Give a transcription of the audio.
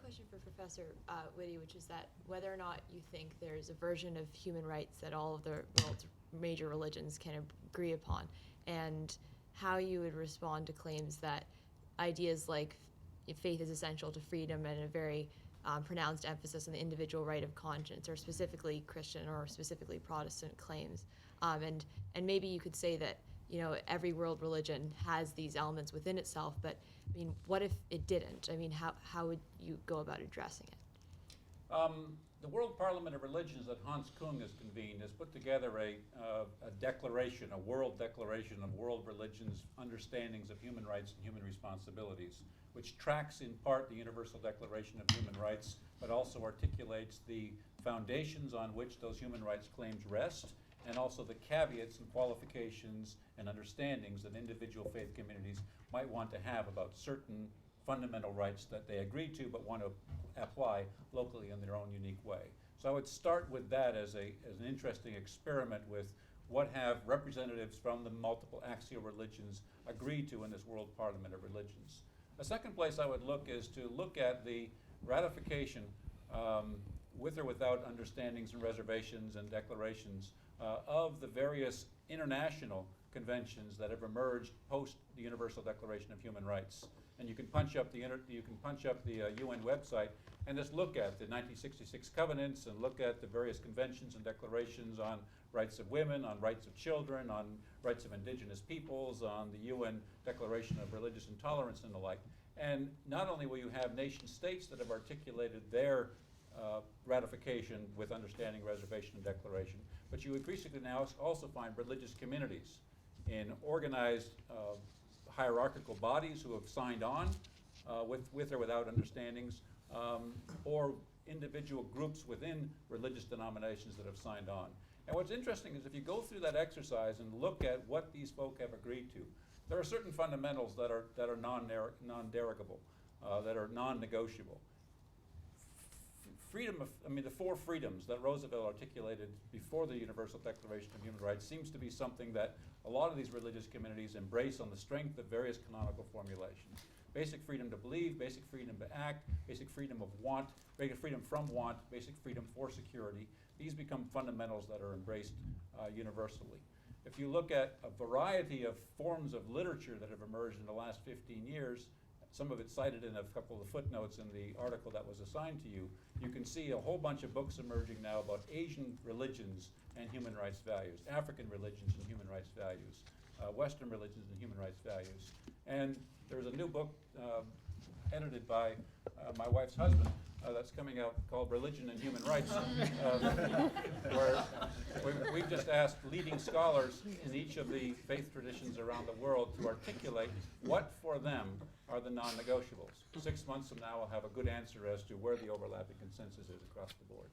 question for Professor Witte, which is that whether or not you think there's a version of human rights that all of the world's major religions can agree upon, and how you would respond to claims that ideas like faith is essential to freedom and a very pronounced emphasis on the individual right of conscience, or specifically Christian or specifically Protestant claims, and maybe you could say that every world religion has these elements within itself, but I mean, what if it didn't? I mean, how would you go about addressing it? The World Parliament of Religions that Hans Kung has convened has put together a declaration, a world declaration of world religions' understandings of human rights and human responsibilities, which tracks in part the Universal Declaration of Human Rights, but also articulates the foundations on which those human rights claims rest, and also the caveats and qualifications and understandings that individual faith communities might want to have about certain fundamental rights that they agree to but want to apply locally in their own unique way. So I would start with that as an interesting experiment with what have representatives from the multiple axial religions agreed to in this World Parliament of Religions. A second place I would look is to look at the ratification with or without understandings and reservations and declarations of the various international conventions that have emerged post the Universal Declaration of Human Rights. And you can punch up the UN website and just look at the 1966 covenants and look at the various conventions and declarations on rights of women, on rights of children, on rights of indigenous peoples, on the UN Declaration of Religious Intolerance and the like. And not only will you have nation states that have articulated their ratification with understanding, reservation, and declaration, but you increasingly now also find religious communities in organized hierarchical bodies who have signed on with or without understandings, or individual groups within religious denominations that have signed on. And what's interesting is if you go through that exercise and look at what these folk have agreed to, there are certain fundamentals that are non-derogable, that are non-negotiable. The four freedoms that Roosevelt articulated before the Universal Declaration of Human Rights seems to be something that a lot of these religious communities embrace on the strength of various canonical formulations. Basic freedom to believe, basic freedom to act, basic freedom of want, basic freedom from want, basic freedom for security. These become fundamentals that are embraced universally. If you look at a variety of forms of literature that have emerged in the last 15 years, some of it cited in a couple of footnotes in the article that was assigned to you, you can see a whole bunch of books emerging now about Asian religions and human rights values, African religions and human rights values, Western religions and human rights values. And there's a new book edited by my wife's husband that's coming out called Religion and Human Rights, where we've just asked leading scholars in each of the faith traditions around the world to articulate what for them are the non-negotiables. 6 months from now, we'll have a good answer as to where the overlapping consensus is across the board.